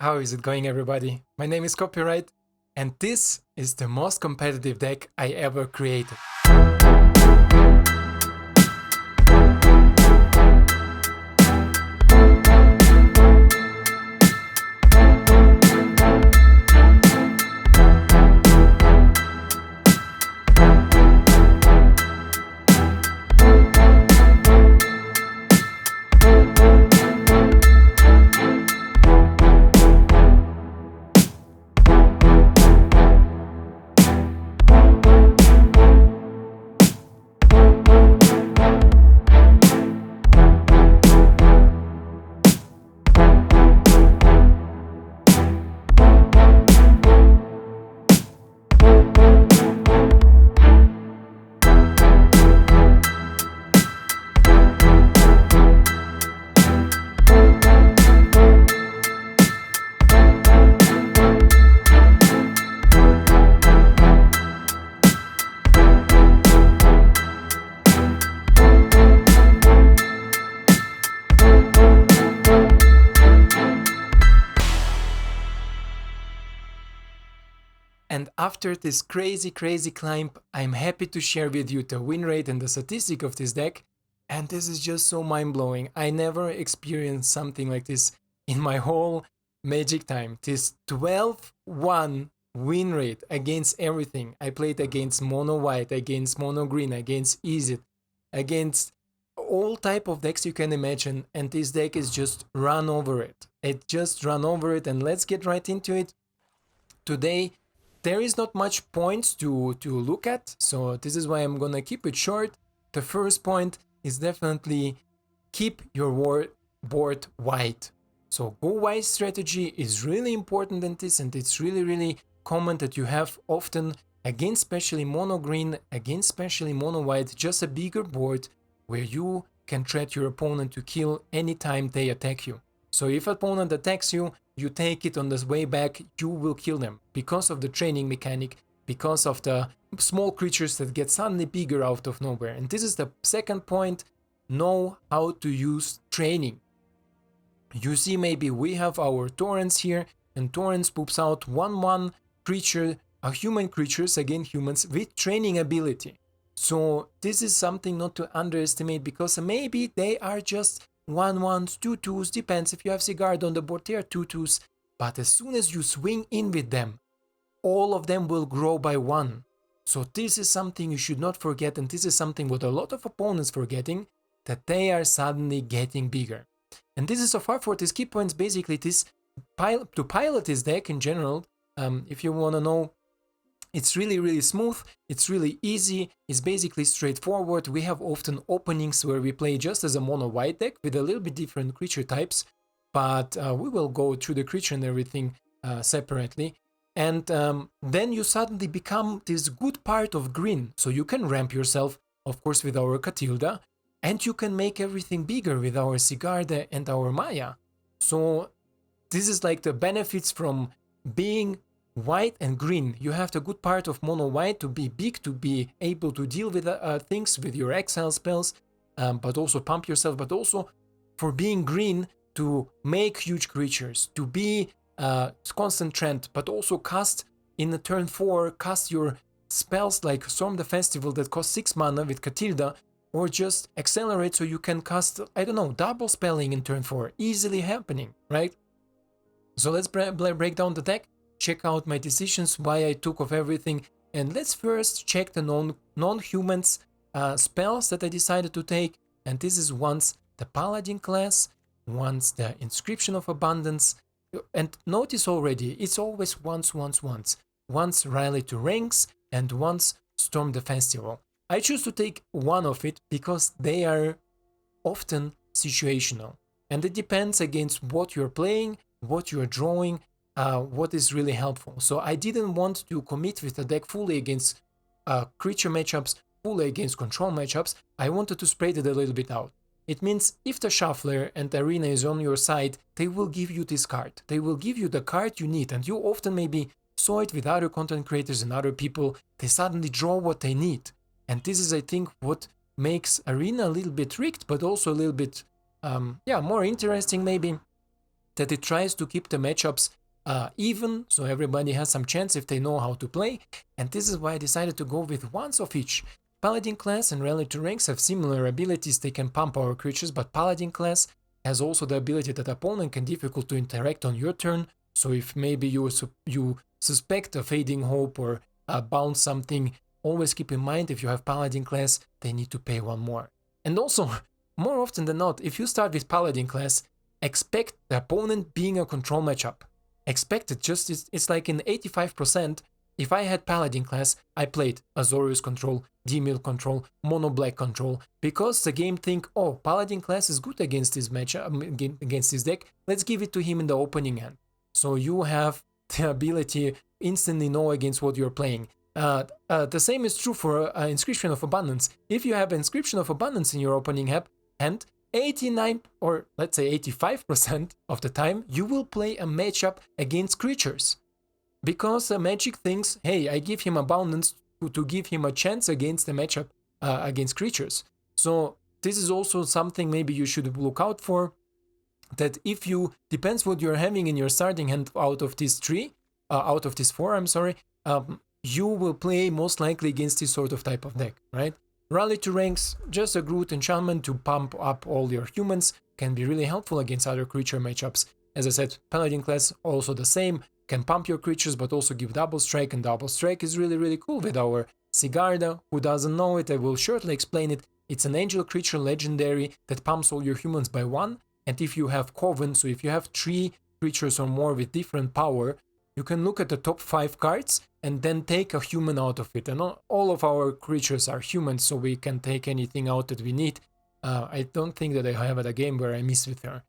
How is it going, everybody? My name is Copyright, and this is the most competitive deck I ever created. And after this crazy climb, I'm happy to share with you the win rate and the statistic of this deck. And this is just so mind-blowing. I never experienced something like this in my whole Magic time. This 12-1 win rate against everything. I played against mono white, against mono green, against easy, against all type of decks you can imagine, and this deck is just run over it. It just run over it, and let's get right into it. Today there is not much points to look at, so this is why I'm gonna keep it short. The first point is definitely keep your board wide. So go wide strategy is really important in this, and it's really common that you have often against especially mono green, against especially mono white, just a bigger board where you can threat your opponent to kill anytime they attack you. So if opponent attacks you, you take it on the way back, you will kill them because of the training mechanic, because of the small creatures that get suddenly bigger out of nowhere. And this is the second point, know how to use training. You see, maybe we have our Torrents here, and Torrents poops out 1/1 creature, a human creatures against humans with training ability. So this is something not to underestimate, because maybe they are just 1/1s, 2/2s, depends if you have Sigard on the board, they are 2/2s, but as soon as you swing in with them, all of them will grow by 1. So this is something you should not forget, and this is something what a lot of opponents forgetting, that they are suddenly getting bigger. And this is so far for these key points, basically this to pilot this deck in general. If you want to know, it's really smooth, it's really easy, it's basically straightforward. We have often openings where we play just as a mono white deck with a little bit different creature types, but we will go through the creature and everything separately. And then you suddenly become this good part of green, so you can ramp yourself, of course, with our Catilda, and you can make everything bigger with our Sigarda and our Maya. So this is like the benefits from being white and green. You have the good part of mono white to be big, to be able to deal with things with your exile spells, but also pump yourself, but also for being green to make huge creatures, to be constant trend, but also cast in the turn 4, cast your spells like Storm the Festival that cost 6 mana with Catilda, or just accelerate so you can cast, I don't know, double spelling in turn 4, easily happening, right? So let's break down the deck, check out my decisions, why I took of everything, and let's first check the non-humans spells that I decided to take. And this is once the Paladin class, once the Inscription of Abundance, and notice already, it's always once Rally to Ranks, and once Storm the Festival. I choose to take one of it because they are often situational, and it depends against what you're playing, what you're drawing, what is really helpful. So I didn't want to commit with the deck fully against creature matchups, fully against control matchups. I wanted to spread it a little bit out. It means if the Shuffler and the Arena is on your side, they will give you this card. They will give you the card you need, and you often maybe saw it with other content creators and other people. They suddenly draw what they need. And this is, I think, what makes Arena a little bit rigged, but also a little bit, more interesting maybe. that it tries to keep the matchups even, so everybody has some chance if they know how to play, and this is why I decided to go with once of each. Paladin class and Rally to Ranks have similar abilities, they can pump our creatures, but Paladin class has also the ability that opponent can difficult to interact on your turn, so if maybe you suspect a Fading Hope or bounce something, always keep in mind if you have Paladin class, they need to pay one more. And also, more often than not, if you start with Paladin class, expect the opponent being a control matchup. Expect it, just it's like in 85%, if I had Paladin class, I played Azorius control, D-Mill control, Mono Black control, because the game think, oh, Paladin class is good against this matchup, against this deck, let's give it to him in the opening hand. So you have the ability instantly know against what you're playing. The same is true for Inscription of Abundance. If you have Inscription of Abundance in your opening hand, 89 or let's say 85% of the time you will play a matchup against creatures, because Magic thinks, hey, I give him Abundance to give him a chance against the matchup against creatures. So this is also something maybe you should look out for, that if you, depends what you're having in your starting hand out of this four, I'm sorry, you will play most likely against this sort of type of deck, right? Rally to Ranks, just a Groot enchantment to pump up all your humans, can be really helpful against other creature matchups. As I said, Paladin class also the same, can pump your creatures but also give double strike, and double strike is really cool with our Sigarda. Who doesn't know it, I will shortly explain it. It's an angel creature legendary that pumps all your humans by 1, and if you have Coven, so if you have 3 creatures or more with different power, you can look at the top 5 cards and then take a human out of it. And all of our creatures are humans, so we can take anything out that we need. I don't think that I have a game where I miss with her.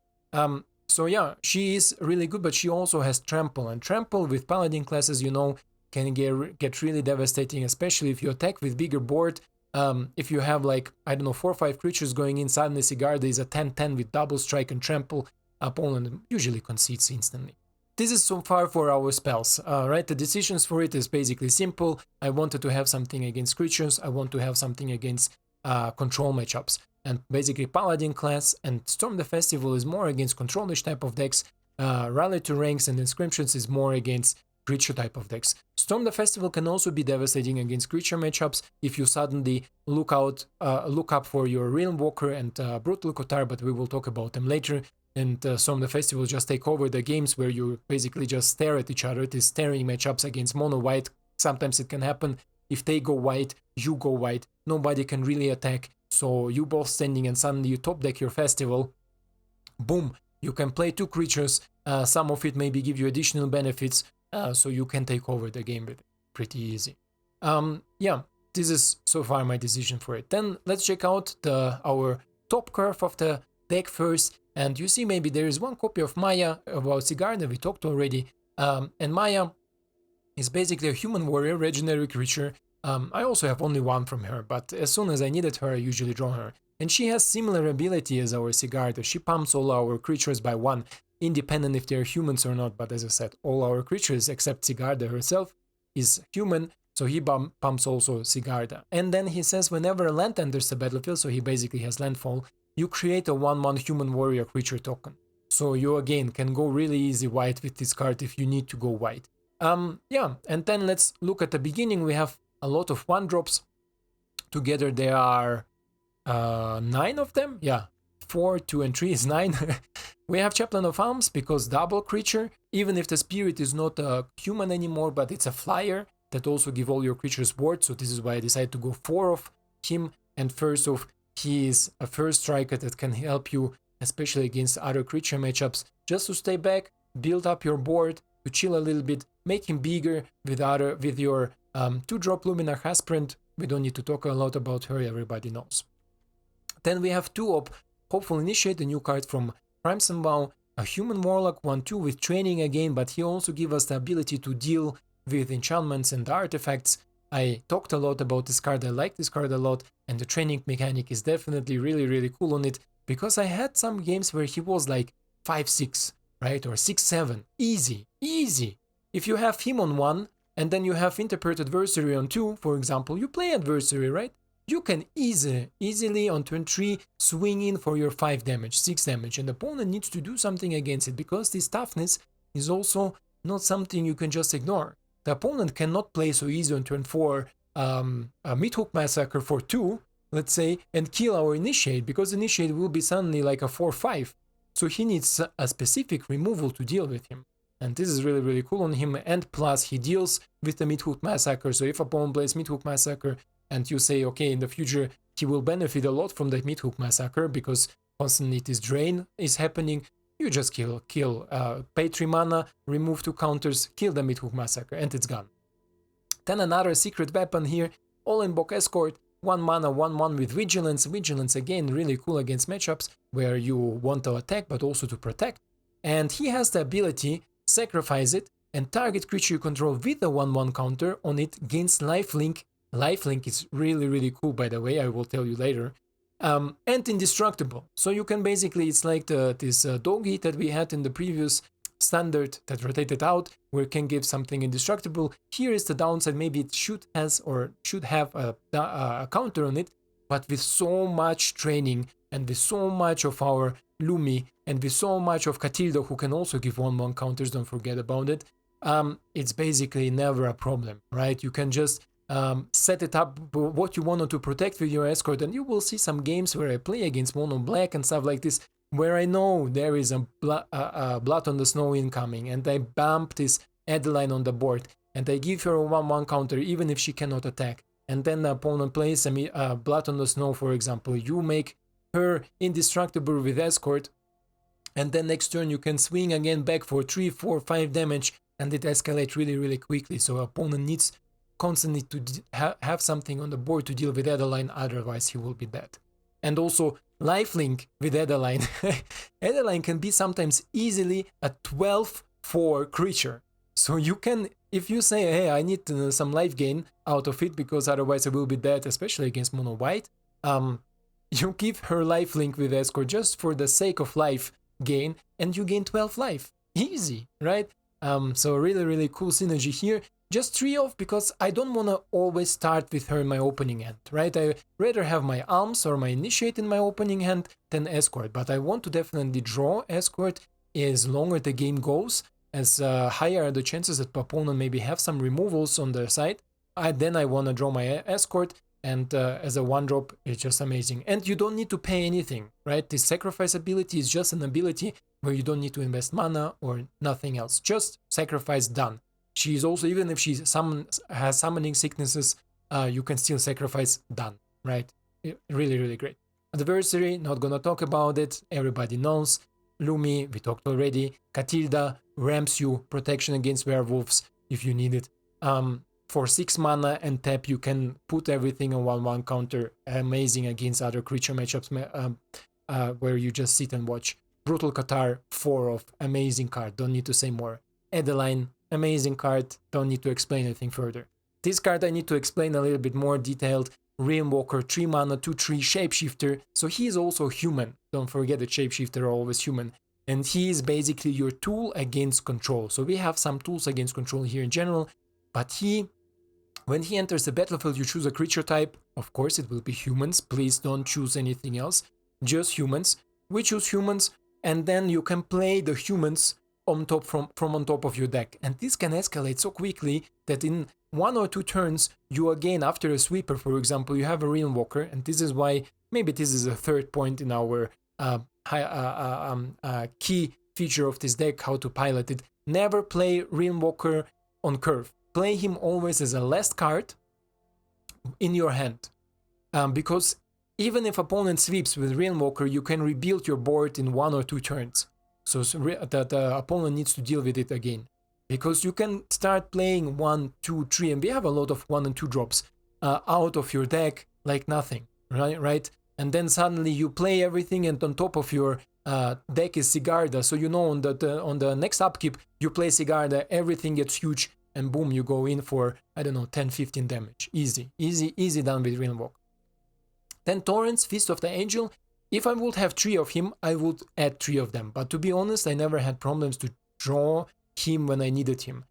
So yeah, she is really good, but she also has Trample. And Trample with Paladin classes, you know, can get really devastating, especially if you attack with bigger board. If you have like, I don't know, 4 or 5 creatures going in, suddenly Sigarda is a 10-10 with double strike and Trample, opponent usually concedes instantly. This is so far for our spells, right? The decisions for it is basically simple. I wanted to have something against creatures, I want to have something against control matchups. And basically Paladin class and Storm the Festival is more against control-ish type of decks. Rally to Ranks and Inscriptions is more against creature type of decks. Storm the Festival can also be devastating against creature matchups if you suddenly look up for your Realm Walker and Brutal Kotar, but we will talk about them later. And Storm the Festival just take over the games where you basically just stare at each other. It is staring matchups against mono white. Sometimes it can happen. If they go white, you go white. Nobody can really attack. So you both standing and suddenly you top deck your festival. Boom, you can play 2 creatures. Some of it maybe give you additional benefits. So you can take over the game with it. Pretty easy. Yeah, this is so far my decision for it. Then let's check out our top curve of the deck first. And you see maybe there is one copy of Maya about Sigarda we talked already. And Maya is basically a human warrior, legendary creature. I also have only one from her, but as soon as I needed her, I usually draw her. And she has similar ability as our Sigarda. She pumps all our creatures by 1, independent if they're humans or not. But as I said, all our creatures except Sigarda herself is human, so he pumps also Sigarda. And then he says whenever a land enters the battlefield, so he basically has landfall, you create a 1/1 human warrior creature token. So you again can go really easy white with this card if you need to go white. Yeah, and then let's look at the beginning. We have a lot of 1-drops. Together there are 9 of them. Yeah, 4, 2, and 3 is 9. We have Chaplain of Alms because double creature, even if the spirit is not a human anymore, but it's a flyer that also give all your creatures ward. So this is why I decided to go 4 of him, and first of he is a first striker that can help you, especially against other creature matchups, just to stay back, build up your board, to chill a little bit, make him bigger with your 2-drop Luminar Hasprint. We don't need to talk a lot about her, everybody knows. Then we have 2 of Hopeful Initiate, a new card from Crimson Vow, a human warlock 1/2 with training again, but he also gives us the ability to deal with enchantments and artifacts. I talked a lot about this card, I like this card a lot, and the training mechanic is definitely really cool on it, because I had some games where he was like 5-6, right, or 6-7, easy. If you have him on 1, and then you have Interpret Adversary on 2, for example, you play Adversary, right? you can easily on turn 3 swing in for your 5 damage, 6 damage, and the opponent needs to do something against it, because this toughness is also not something you can just ignore. The opponent cannot play so easy on turn 4 a Midhook Massacre for 2, let's say, and kill our Initiate, because Initiate will be suddenly like a 4-5. So he needs a specific removal to deal with him. And this is really cool on him, and plus he deals with the Midhook Massacre, so if opponent plays Midhook Massacre and you say, okay, in the future he will benefit a lot from the Midhook Massacre because constantly this drain is happening, you just kill, pay 3 mana, remove 2 counters, kill the Midhook Massacre, and it's gone. Then another secret weapon here, All-in-Bock Escort, 1 mana, 1/1 with Vigilance. Vigilance again really cool against matchups where you want to attack but also to protect. And he has the ability, sacrifice it, and target creature you control with a 1/1 counter on it gains lifelink. Lifelink is really cool, by the way, I will tell you later. And indestructible. So you can basically, it's like this doggy that we had in the previous standard that rotated out, where it can give something indestructible. Here is the downside, maybe it should have a counter on it, but with so much training and with so much of our Lumi and with so much of Catilda, who can also give 1/1 counters, don't forget about it, it's basically never a problem, right? You can just set it up what you wanted to protect with your escort, and you will see some games where I play against mono black and stuff like this, where I know there is a Blood on the Snow incoming, and I bump this Adeline on the board, and I give her a 1/1 counter even if she cannot attack, and then the opponent plays a Blood on the Snow, for example. You make her indestructible with escort, and then next turn you can swing again back for 3, 4, 5 damage, and it escalates really quickly. So opponent needs constantly to have something on the board to deal with Adeline, otherwise he will be dead. And also lifelink with Adeline. Adeline can be sometimes easily a 12/4 creature. So you can, if you say, hey, I need some life gain out of it because otherwise I will be dead, especially against mono white, you give her lifelink with escort just for the sake of life gain, and you gain 12 life. Easy, right? So really cool synergy here. Just 3 off because I don't want to always start with her in my opening hand, right? I rather have my Alms or my Initiate in my opening hand than Escort, but I want to definitely draw Escort as longer the game goes, as higher are the chances that opponent maybe have some removals on their side. Then I want to draw my Escort, and as a 1-drop, it's just amazing. And you don't need to pay anything, right? This sacrifice ability is just an ability where you don't need to invest mana or nothing else. Just sacrifice, done. She's also, even if she has summoning sicknesses, you can still sacrifice, done, right? Really great. Adversary, not gonna talk about it, everybody knows. Lumi, we talked already. Catilda ramps you, protection against werewolves if you need it. For 6 mana and tap, you can put everything on 1/1 counter, amazing against other creature matchups where you just sit and watch. Brutal Cathar, 4 of, amazing card, don't need to say more. Adeline, amazing card, don't need to explain anything further. This card I need to explain a little bit more detailed. Realmwalker, 3 mana, 2/3 shapeshifter, so he is also human. Don't forget that shapeshifter are always human. And he is basically your tool against control. So we have some tools against control here in general, but when he enters the battlefield, you choose a creature type. Of course, it will be humans. Please don't choose anything else, just humans. We choose humans, and then you can play the humans on top from on top of your deck, and this can escalate so quickly that in 1 or 2 turns you again, after a sweeper for example, you have a Realmwalker, and this is why maybe this is a 3rd point in our key feature of this deck, how to pilot it. Never play Realmwalker on curve. Play him always as a last card in your hand, because even if opponent sweeps with Realmwalker, you can rebuild your board in 1 or 2 turns. So that the opponent needs to deal with it again, because you can start playing 1, 2, 3, and we have a lot of 1 and 2 drops out of your deck like nothing, right? And then suddenly you play everything, and on top of your deck is Sigarda. So you know on the next upkeep you play Sigarda, everything gets huge, and boom, you go in for, I don't know, 10, 15 damage. Easy done with Realmwalk. Then Torrents, Feast of the Angel. If I would have 3 of him, I would add 3 of them. But to be honest, I never had problems to draw him when I needed him.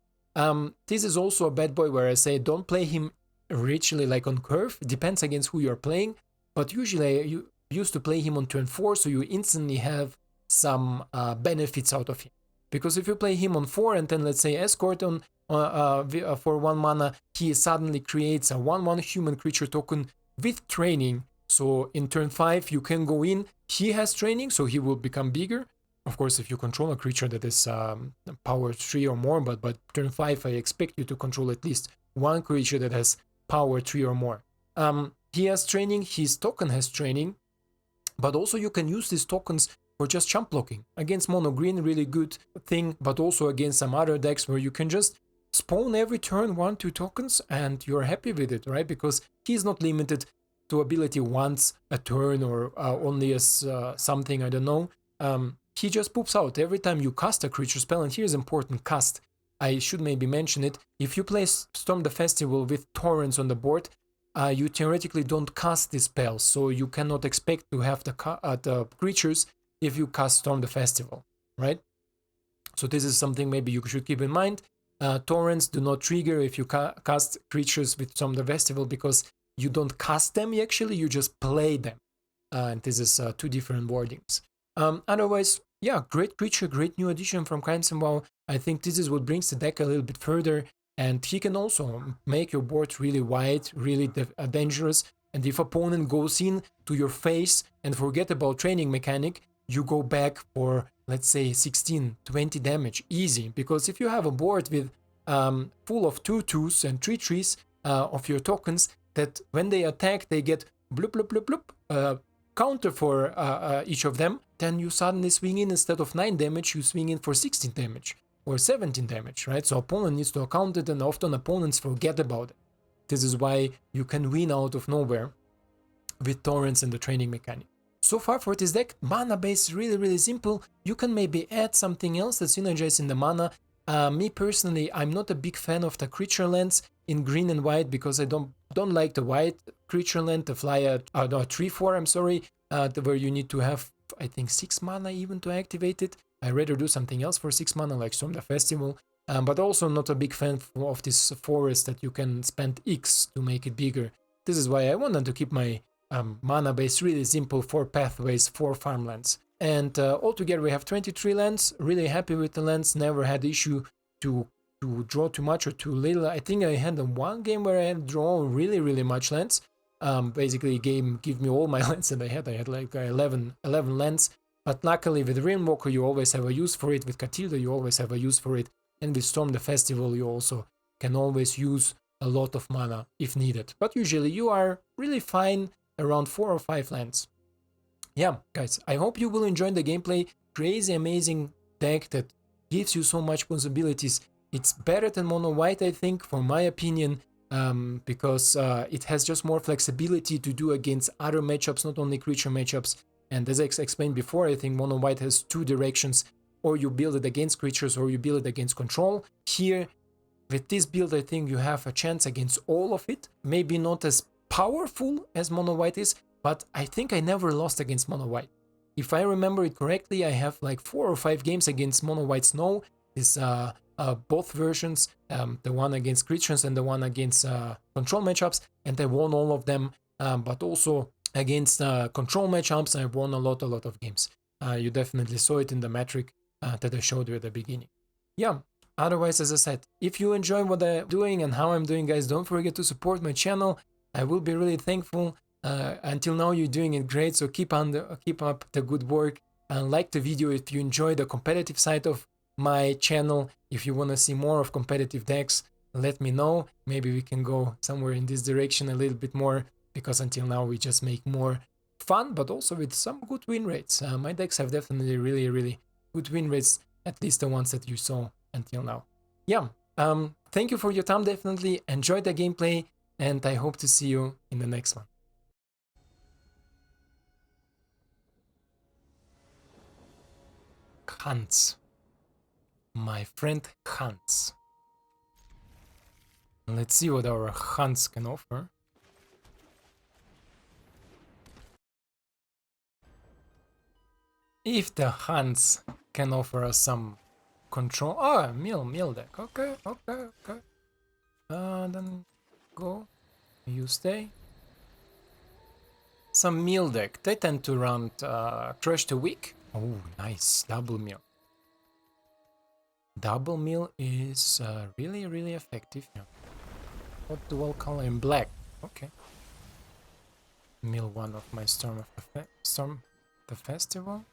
This is also a bad boy where I say don't play him richly like on curve. Depends against who you're playing, but usually you used to play him on turn 4, so you instantly have some benefits out of him. Because if you play him on 4 and then let's say escort on for 1 mana, he suddenly creates a 1/1 human creature token with training. So in turn 5 you can go in, he has training, so he will become bigger. Of course, if you control a creature that is power 3 or more, but turn 5 I expect you to control at least one creature that has power 3 or more. He has training, his token has training, but also you can use these tokens for just chump blocking. Against mono green, really good thing, but also against some other decks where you can just spawn every turn 1-2 tokens and you're happy with it, right? Because he's not limited to ability once a turn or only as something, I don't know. He just poops out every time you cast a creature spell, and here's important cast. I should maybe mention it. If you play Storm the Festival with torrents on the board, you theoretically don't cast these spells, so you cannot expect to have the creatures if you cast Storm the Festival, right? So this is something maybe you should keep in mind. Torrents do not trigger if you cast creatures with Storm the Festival, because you don't cast them actually, you just play them. And this is 2 different wordings. Otherwise, yeah, great creature, great new addition from Crimson Vow. I think this is what brings the deck a little bit further, and he can also make your board really wide, really dangerous. And if opponent goes in to your face and forget about training mechanic, you go back for, let's say, 16, 20 damage, easy. Because if you have a board with full of 2/2s and 3/3s of your tokens, that when they attack, they get bloop, bloop, bloop, bloop, counter for each of them, then you suddenly swing in, instead of 9 damage, you swing in for 16 damage or 17 damage, right? So opponent needs to account it, and often opponents forget about it. This is why you can win out of nowhere with torrents and the training mechanic. So far for this deck, mana base is really, really simple. You can maybe add something else that synergizes in the mana. Me personally, I'm not a big fan of the creature lands in green and white, because I don't like the white creature land, the fly at 3/4, I'm sorry, where you need to have, I think, 6 mana even to activate it. I rather do something else for 6 mana, like Storm the Festival. But also not a big fan of this forest that you can spend X to make it bigger. This is why I wanted to keep my mana base really simple: 4 pathways, 4 farmlands. And altogether we have 23 lands. Really happy with the lands, never had issue to draw too much or too little. I think I had one game where I had drawn really much lands. Basically game give me all my lands that I had like 11 lands. But luckily with Realmwalker you always have a use for it, with Catilda you always have a use for it, and with Storm the Festival you also can always use a lot of mana if needed. But usually you are really fine around 4 or 5 lands. Yeah, guys, I hope you will enjoy the gameplay. Crazy amazing deck that gives you so much possibilities. It's better than mono white, I think, for my opinion, because it has just more flexibility to do against other matchups, not only creature matchups. And as I explained before, I think mono white has 2 directions: or you build it against creatures or you build it against control. Here, with this build, I think you have a chance against all of it. Maybe not as powerful as mono white is, but I think I never lost against mono white. If I remember it correctly, I have like 4 or 5 games against mono white snow. This both versions, the one against creatures and the one against control matchups, and I won all of them. But also against control matchups, I won a lot of games. You definitely saw it in the metric that I showed you at the beginning. Yeah. Otherwise, as I said, if you enjoy what I'm doing and how I'm doing, guys, don't forget to support my channel. I will be really thankful. Until now, you're doing it great, so keep up the good work. And like the video if you enjoy the competitive side of my channel. If you want to see more of competitive decks, let me know. Maybe we can go somewhere in this direction a little bit more, because until now we just make more fun, but also with some good win rates. My decks have definitely really good win rates, at least the ones that you saw until now. Yeah, thank you for your time, definitely enjoy the gameplay, and I hope to see you in the next one. Hans. My friend Hans. Let's see what our Hans can offer. If the Hans can offer us some control. Oh, mill deck. Okay. Then go. You stay. Some meal deck. They tend to run Crush the Weak. Oh, nice. Double meal. Double meal is really, really effective. Yeah. What dual color in black? Okay. Mill one of my Storm of the Festival.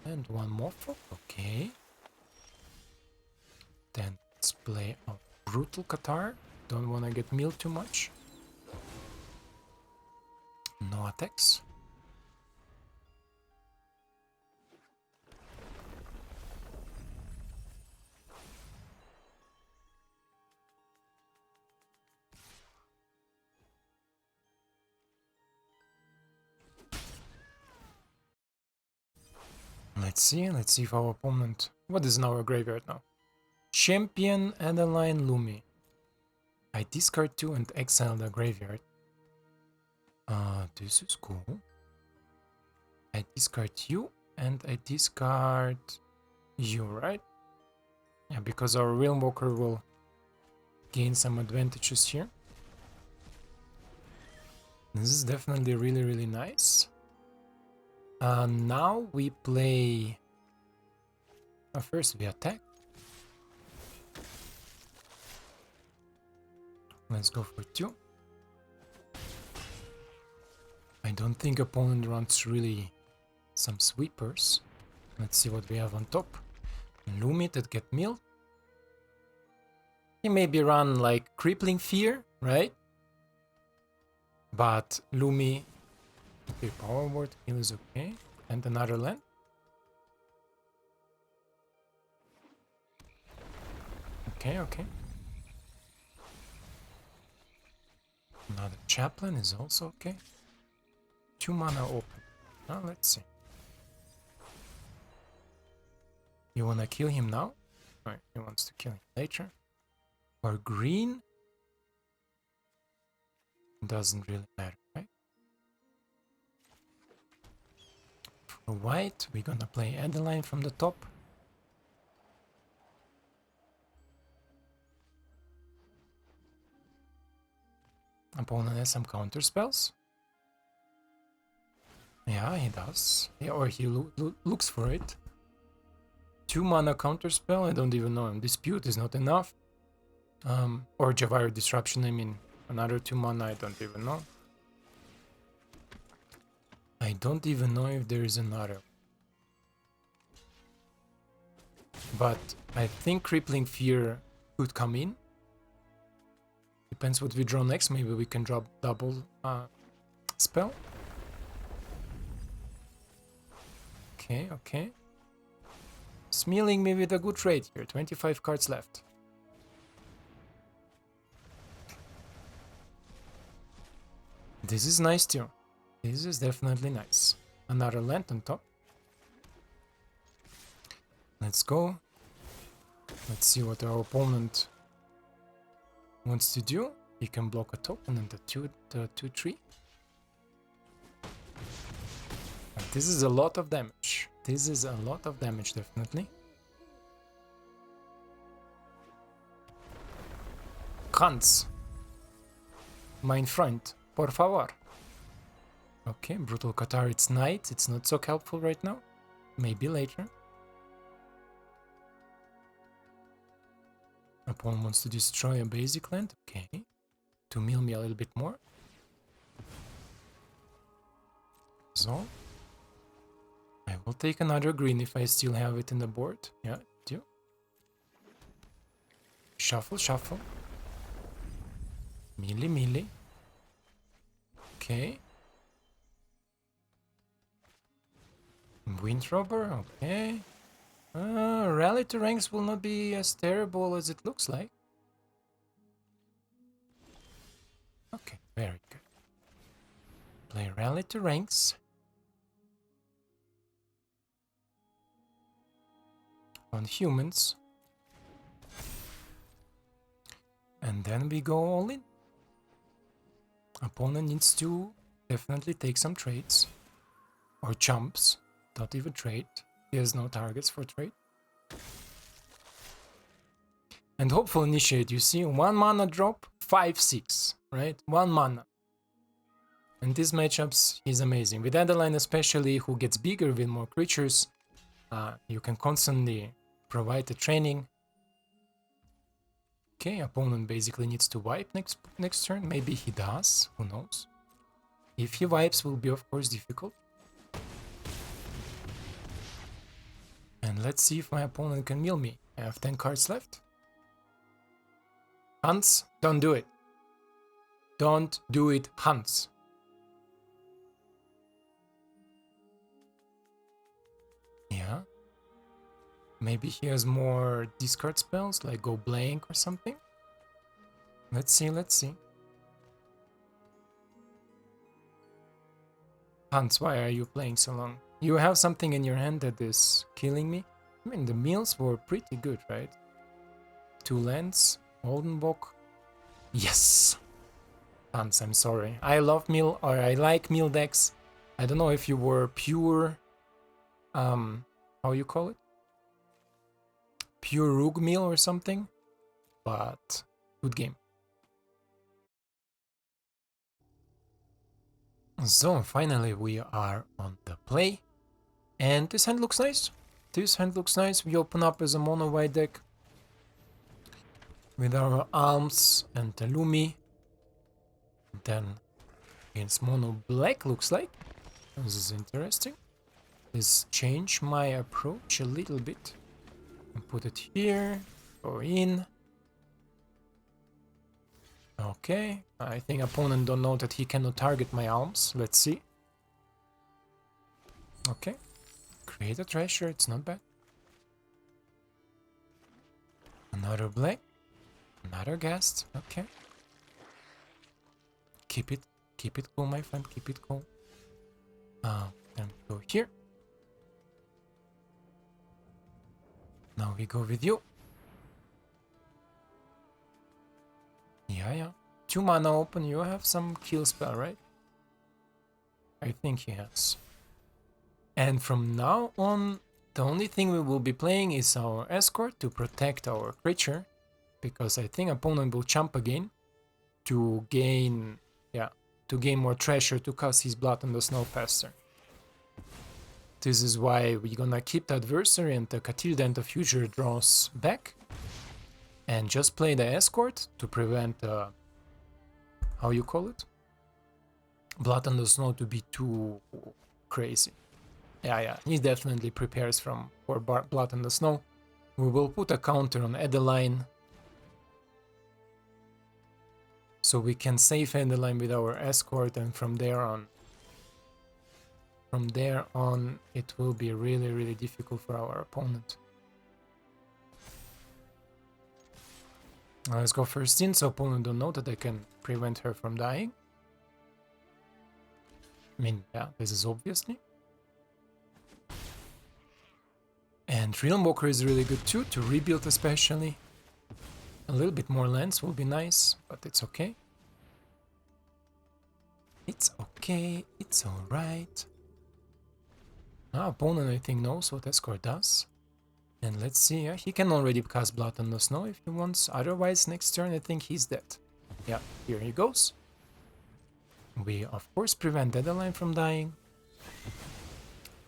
And one more folk. Okay. Then let's play a Brutal Qatar. Don't want to get milled too much. No attacks. Let's see if our opponent... What is in our graveyard now? Champion, Adeline, Lumi. I discard 2 and exile the graveyard. This is cool. I discard you and I discard you, right? Yeah, because our Realm Walker will gain some advantages here. This is definitely really, really nice. Now we play... first we attack. Let's go for 2. I don't think opponent runs really some sweepers. Let's see what we have on top. Lumi that get milled. He maybe run like Crippling Fear, right? But Lumi... Okay, Power Word, heal is okay. And another land. Okay, okay. Another Chaplain is also okay. 2 mana open. Now let's see. You wanna kill him now? Or he wants to kill him later. For green? Doesn't really matter, right? For white, we're gonna play Adeline from the top. Opponent has some counter spells. Yeah, he does. Yeah, or he looks for it. 2 mana counter spell, I don't even know. Dispute is not enough. Or Javari Disruption, I mean. Another 2 mana, I don't even know. I don't even know if there is another. But I think Crippling Fear could come in. Depends what we draw next. Maybe we can drop double spell. Okay, okay. Smealing me with a good trade here. 25 cards left. This is nice too. This is definitely nice. Another land on top. Let's go. Let's see what our opponent wants to do. He can block a token and the 2/3. This is a lot of damage. This is a lot of damage, definitely. Hans. Mein Freund, por favor. Okay, Brutal Qatar, it's night. It's not so helpful right now. Maybe later. Opponent wants to destroy a basic land. Okay. To mill me a little bit more. So. I will take another green if I still have it in the board. Yeah, I do. Shuffle, shuffle. Melee, melee. Okay. Windrobber, okay. Rally to ranks will not be as terrible as it looks like. Okay, very good. Play Rally to ranks. On humans. And then we go all in. Opponent needs to definitely take some trades. Or jumps. Not even trade. He has no targets for trade. And hopeful initiate, you see, 1 mana drop, 5/6, right? 1 mana. And these matchups, he's amazing. With Adeline especially, who gets bigger with more creatures, you can constantly provide the training. Okay, opponent basically needs to wipe next turn. Maybe he does, who knows. If he wipes, will be of course difficult. And let's see if my opponent can mill me. I have 10 cards left. Hans, don't do it. Don't do it, Hans. Yeah. Maybe he has more discard spells, like go blank or something. Let's see, let's see. Hans, why are you playing so long? You have something in your hand that is killing me? I mean, the mills were pretty good, right? 2 lands, Oldenbock. Yes! Hans, I'm sorry. I love mill, or I like mill decks. I don't know if you were pure... how you call it? Pure Rogue mill or something? But good game. So, finally we are on the play. And this hand looks nice. This hand looks nice. We open up as a mono white deck. With our Alms and the Lumi. Then against mono black looks like. This is interesting. Let's change my approach a little bit. And put it here. Go in. Okay. I think opponent don't know that he cannot target my Alms. Let's see. Okay. Create a treasure. It's not bad. Another black. Another guest. Okay. Keep it cool, my friend. Keep it cool. Then we go here. Now we go with you. Yeah. 2 mana open. You have some kill spell, right? I think he has. And from now on, the only thing we will be playing is our escort to protect our creature. Because I think opponent will jump again to gain, more treasure to cast his blood on the snow faster. This is why we're gonna keep the adversary and the Catilda and the future draws back. And just play the escort to prevent, how you call it? Blood on the snow to be too crazy. Yeah, he definitely prepares for blood on the snow. We will put a counter on Adeline. So we can save Adeline with our escort, and from there on it will be really, really difficult for our opponent. Let's go first in, so opponent don't know that I can prevent her from dying. I mean, yeah, this is obviously. And Realmwalker is really good too, to rebuild especially. A little bit more lands will be nice, but it's okay. It's okay, it's alright. Our opponent, I think, knows what escort does. And let's see, he can already cast Blood on the Snow if he wants. Otherwise, next turn, I think he's dead. Yeah, here he goes. We, of course, prevent Adeline from dying.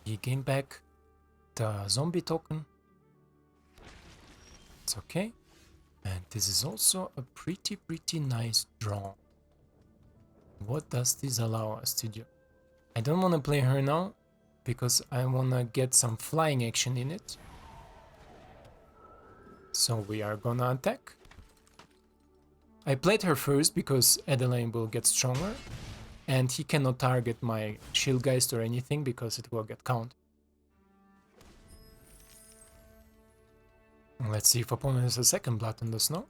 He gained back the zombie token. It's okay. And this is also a pretty nice draw. What does this allow us to do? I don't want to play her now, because I want to get some flying action in it. So we are gonna attack. I played her first because Adeline will get stronger, and he cannot target my Shieldgeist or anything because it will get counted. Let's see if opponent has a second Blood on the Snow.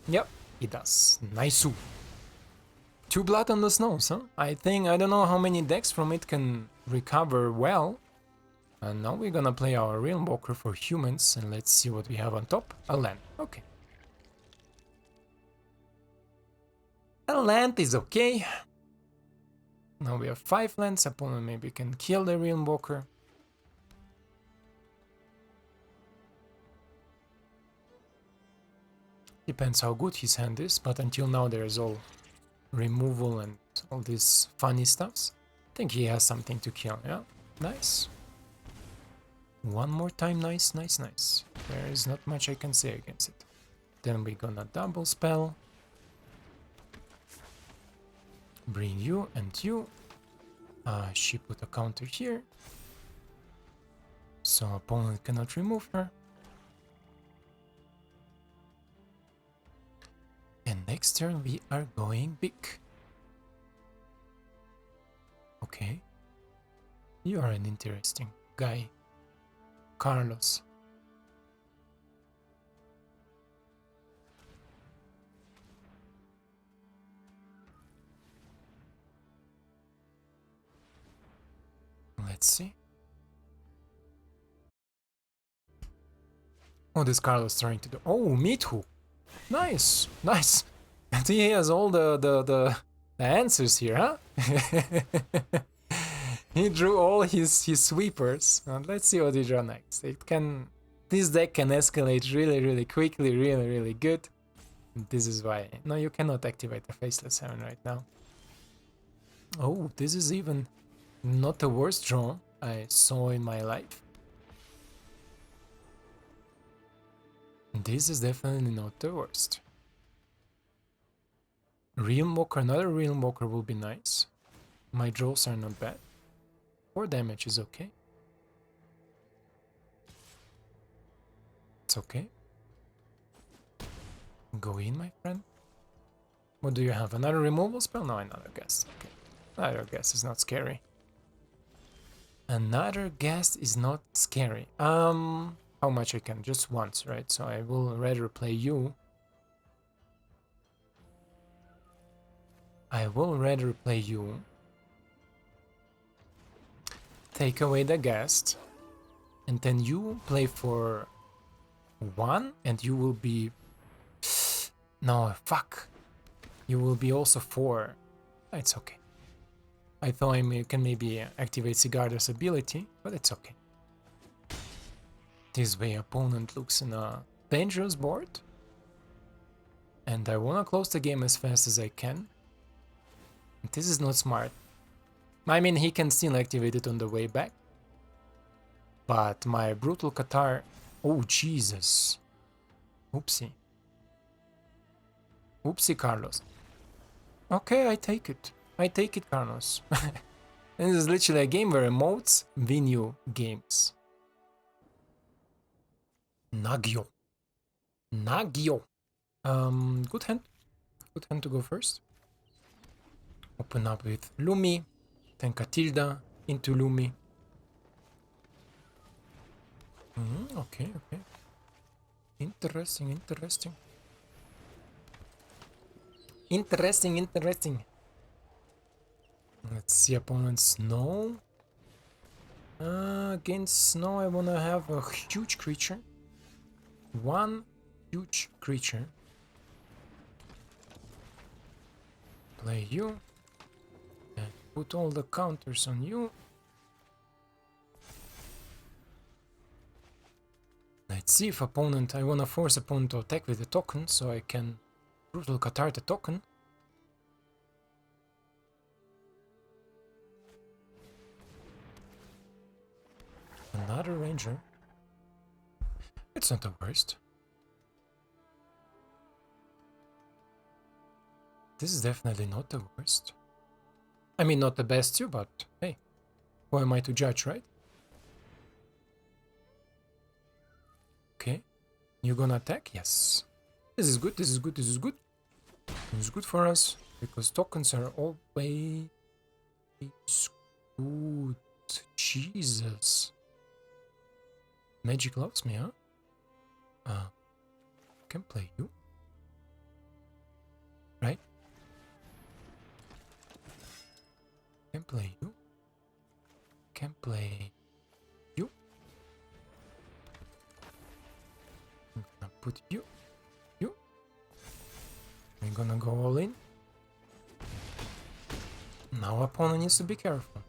Yep, he does. Nice. 2 Blood on the Snows, huh? I don't know how many decks from it can recover well. And now we're gonna play our Realmwalker for humans, and let's see what we have on top. A land, okay. A land is okay. Now we have 5 lands, opponent maybe can kill the Realmwalker. Depends how good his hand is, but until now there's all removal and all these funny stuffs. I think he has something to kill, yeah? Nice. One more time, nice, nice, nice. There is not much I can say against it. Then we're gonna double spell. Bring you and you. She put a counter here. So opponent cannot remove her. And next turn we are going big. Okay. You are an interesting guy, Carlos. Let's see. Oh, this Carlos trying to do. Oh, me too. Nice, nice. And he has all the answers here, huh? He drew all his sweepers. Let's see what he draw next. This deck can escalate really quickly, really good. This is why. No, you cannot activate the Faceless Heaven right now. Oh, this is even not the worst draw I saw in my life. This is definitely not the worst. Realm Walker, another Realm Walker will be nice. My draws are not bad. 4 damage is okay. It's okay. Go in, my friend. What do you have? Another removal spell? No, another guest. Okay. Another guest is not scary. Another guest is not scary. How much I can? Just once, right? So I will rather play you. I will rather play you. Take away the guest. And then you play for 1 and you will be... No, fuck. You will be also 4. It's okay. I thought I can maybe activate Sigarda's ability, but it's okay. This way opponent looks in a dangerous board. And I wanna close the game as fast as I can. This is not smart. I mean, he can still activate it on the way back. But my Brutal Qatar... Oh, Jesus. Oopsie. Oopsie, Carlos. Okay, I take it. I take it, Carlos. And this is literally a game where emotes win you games. Nagio. Nagio. Good hand. Good hand to go first. Open up with Lumi. Then Catilda into Lumi. Okay. Interesting. Let's see opponent's Snow. Against Snow I wanna have a huge creature. 1 huge creature. Play you. And put all the counters on you. Let's see if opponent... I wanna force opponent to attack with the token, so I can Brutal Qatar the token. Another Ranger. It's not the worst. This is definitely not the worst. I mean, not the best too, but hey, who am I to judge, right? Okay, you gonna attack? Yes. This is good. This is good for us, because tokens are always good. Jesus. Magic loves me, huh? Can play you. Right? Can play you. Can play you. I'm gonna put you. We're gonna go all in. Now opponent needs to be careful.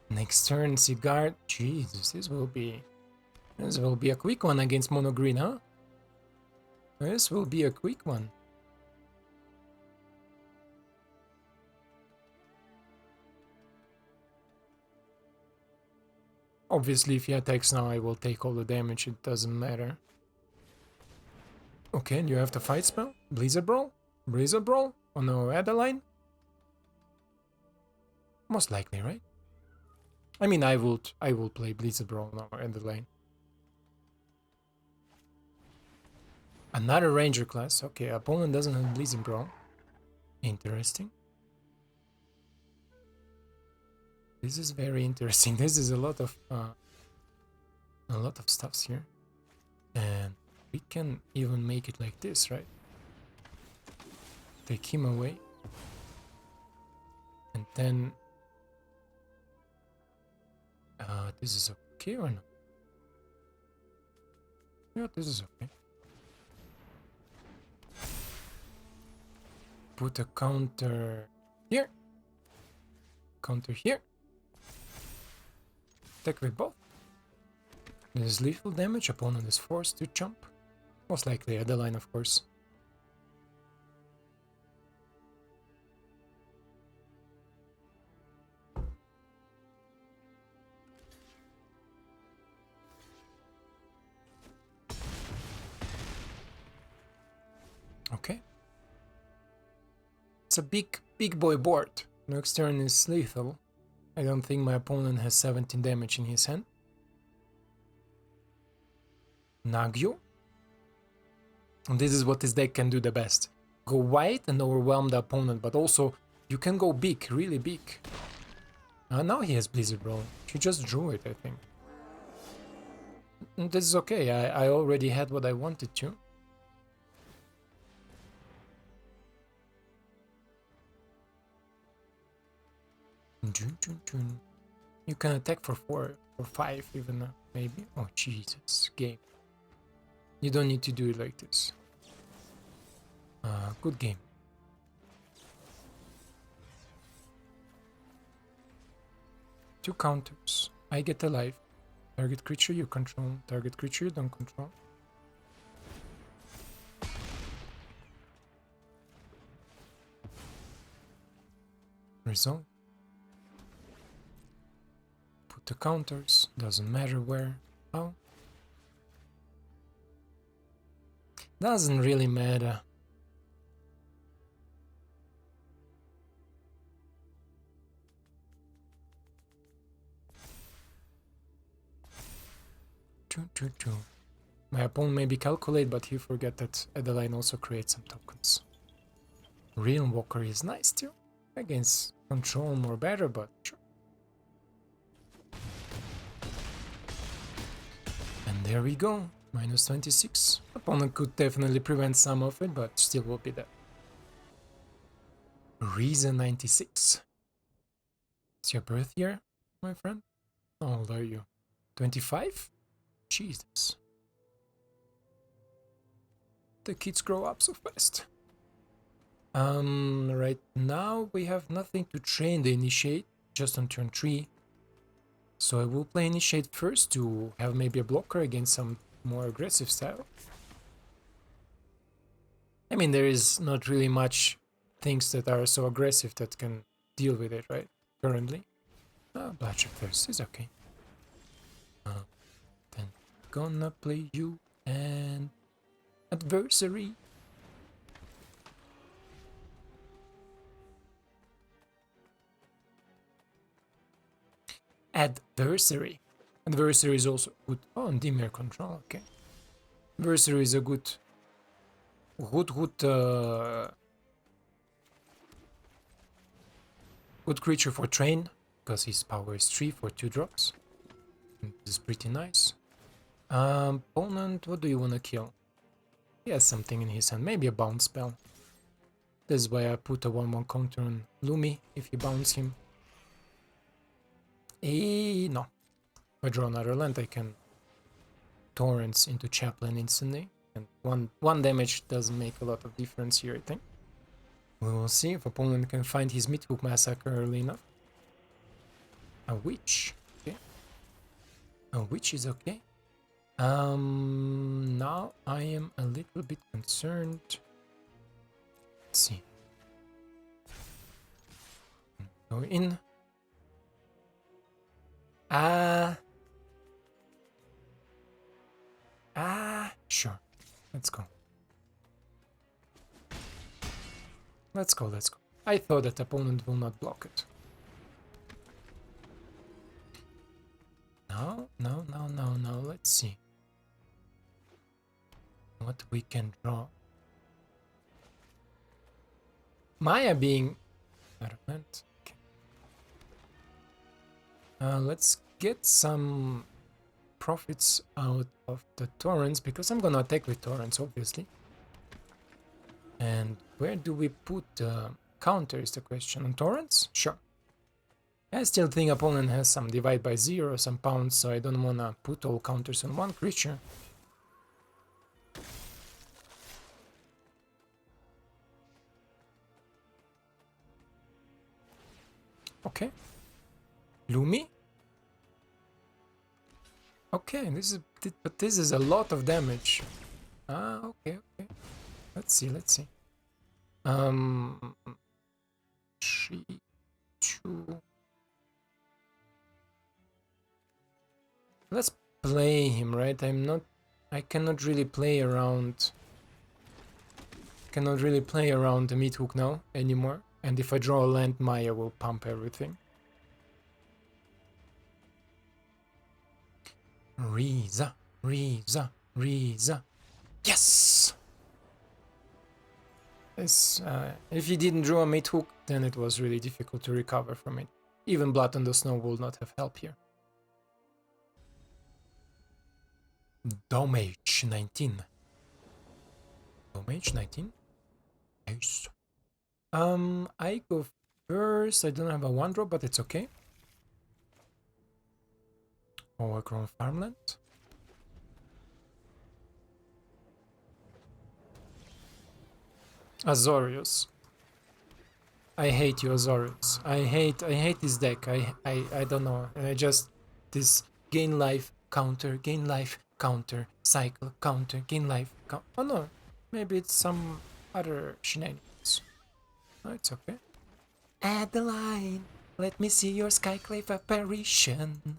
Next turn, Sigard. Jesus, this will be a quick one against mono green, huh? This will be a quick one. Obviously, if he attacks now, I will take all the damage. It doesn't matter. Okay, and you have the fight spell? Blizzard Brawl? Blizzard Brawl? On our Adeline? Most likely, right? I mean, I will play Blizzard Brawl on our Adeline. Another Ranger class. Okay, opponent doesn't have Blizzard Brawl. Interesting. This is very interesting. This is a lot of stuffs here, and we can even make it like this, right? Take him away, and then this is okay or not? Yeah, this is okay. Put a counter here. Counter here. Attack with both. This is lethal damage. Opponent is forced to jump. Most likely Adeline, of course. Okay. It's a big boy board. Next turn is lethal. I don't think my opponent has 17 damage in his hand. Nagyo. And this is what this deck can do the best. Go white and overwhelm the opponent, but also you can go big, really big. Now he has Blizzard Brawl. He just drew it, I think. And this is okay, I already had what I wanted to. You can attack for 4 or 5 even, maybe. Oh Jesus, game. You don't need to do it like this. Good game. Two counters. I get alive. Target creature you control. Target creature you don't control. Resolve. Put the counters. Doesn't matter where. How. Doesn't really matter. My opponent maybe calculate, but he forget that Adeline also creates some tokens. Realm Walker is nice too. Against control more better, but sure. And there we go. Minus 26. Opponent could definitely prevent some of it, but still will be there. Reason 96. It's your birth year, my friend? How old are you? 25? Jesus. The kids grow up so fast. Right now we have nothing to train the Initiate, just on turn 3. So I will play Initiate first to have maybe a blocker against some more aggressive style. I mean, there is not really much things that are so aggressive that can deal with it, right? Currently. Bloodshed first is okay. Then gonna play you and Adversary. Adversary. Adversary is also good. Oh, and Dimir control, okay. Adversary is a good creature for train, because his power is 3 for 2 drops. This is pretty nice. Opponent, what do you want to kill? He has something in his hand, maybe a bounce spell. This is why I put a 1/1 counter on Lumi if you bounce him. No. If I draw another land, I can Torrents into Chaplain instantly. And one damage doesn't make a lot of difference here, I think. We will see if opponent can find his Midhook Massacre early enough. A Witch. Okay. A Witch is okay. now I am a little bit concerned. Let's see. Go in. Sure. Let's go. Let's go. I thought that opponent will not block it. No. Let's see what we can draw. Maya being adamant. Okay. Let's get some profits out of the torrents, because I'm gonna attack with torrents, obviously. And where do we put counter is the question. On torrents? Sure. I still think opponent has some divide by 0, some pounds, so I don't wanna put all counters on one creature. Okay. Lumi? Okay, this is a lot of damage. Okay. Let's see. 3, 2. Let's play him, right? I cannot really play around. Cannot really play around the meat hook now anymore. And if I draw a land, Maya will pump everything. Riza. Yes! If he didn't draw a mate hook, then it was really difficult to recover from it. Even Blood on the Snow will not have help here. Damage 19. Damage 19? Nice. I go first. I don't have a 1-drop, but it's okay. Overgrown farmland. Azorius. I hate you, Azorius. I hate this deck. I don't know. This gain life, counter, cycle, counter, gain life, oh no. Maybe it's some other shenanigans. No, it's okay. Adeline, let me see your Skyclave apparition.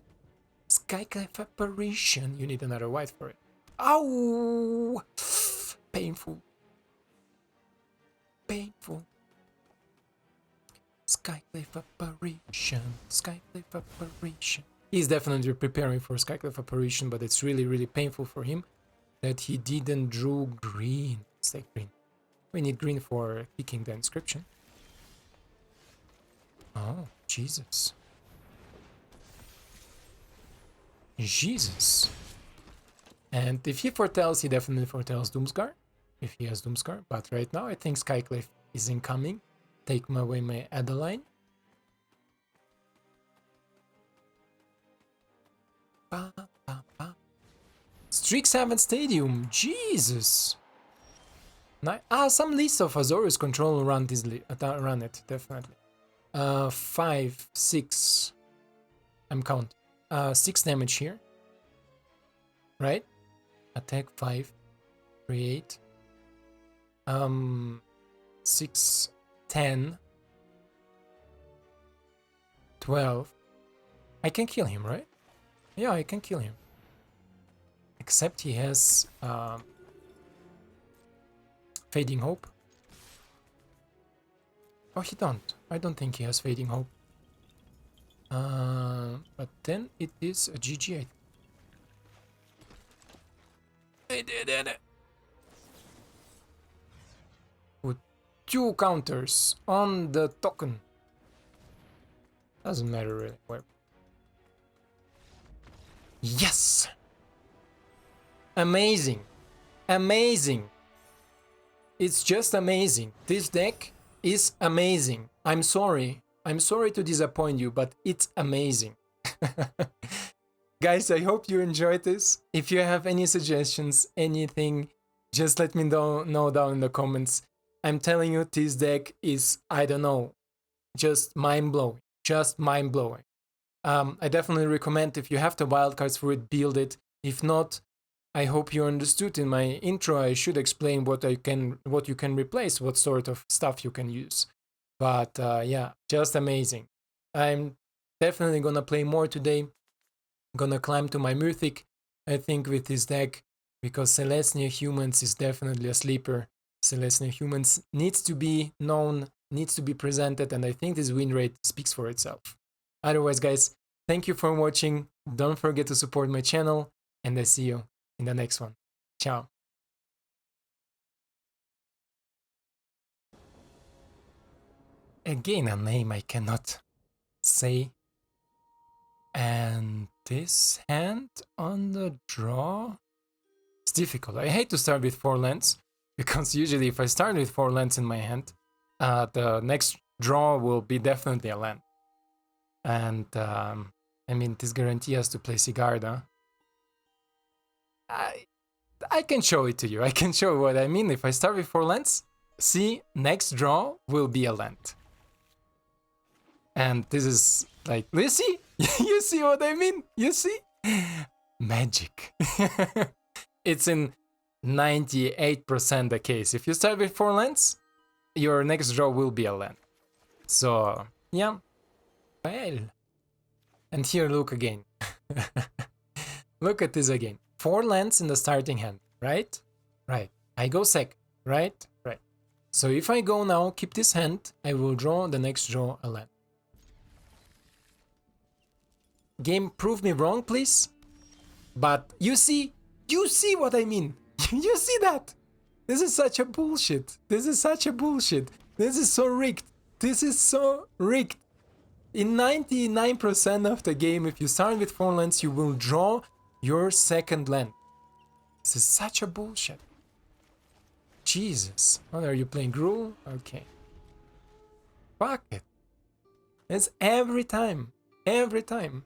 Skyclave apparition. You need another white for it. Ow! Painful. Skyclave apparition. He's definitely preparing for Skyclave apparition, but it's really painful for him that he didn't draw green. Let's take green. We need green for kicking the inscription. Oh, Jesus. And if he foretells, he definitely foretells Doomscar. If he has Doomscar. But right now, I think Skyclave is incoming. Take away my Adeline. Strixhaven Stadium. Jesus. Some list of Azorius control around this run it, definitely. 5, 6. I'm counting. 6 damage here. Right? Attack 5. Create. 6, 10. 12. I can kill him, right? Yeah, I can kill him. Except he has Fading Hope. Oh, he don't. I don't think he has Fading Hope. But then it is a GG. I did it. Put 2 counters on the token. Doesn't matter really where. Yes! Amazing. It's just amazing. This deck is amazing. I'm sorry to disappoint you, but it's amazing. Guys, I hope you enjoyed this. If you have any suggestions, anything, just let me know down in the comments. I'm telling you, this deck is, I don't know, just mind-blowing. I definitely recommend, if you have the wildcards for it, build it. If not, I hope you understood. In my intro, I should explain what you can replace, what sort of stuff you can use. But yeah, just amazing. I'm definitely gonna play more today. Gonna climb to my mythic, I think, with this deck, because Selesnya Humans is definitely a sleeper. Selesnya Humans needs to be known, needs to be presented, and I think this win rate speaks for itself. Otherwise, guys, thank you for watching. Don't forget to support my channel, and I see you in the next one. Ciao. Again, a name I cannot say. And this hand on the draw? It's difficult. I hate to start with 4 lands, because usually if I start with 4 lands in my hand, the next draw will be definitely a land. And I mean, this guarantee us to play Sigarda. I can show it to you. I can show what I mean. If I start with 4 lands, see, next draw will be a land. And this is like, you see? You see what I mean? You see? Magic. It's in 98% the case. If you start with 4 lands, your next draw will be a land. So, yeah. Well. And here, look again. Look at this again. 4 lands in the starting hand, right? Right. I go second, right? Right. So if I go now, keep this hand, I will draw the next draw a land. Game, prove me wrong, please. But you see what I mean. You see that? This is such a bullshit. This is such a bullshit. This is so rigged. This is so rigged. In 99% of the game, if you start with 4 lands, you will draw your second land. This is such a bullshit. Jesus. What are you playing? Gruul? Okay. Fuck it. It's every time. Every time.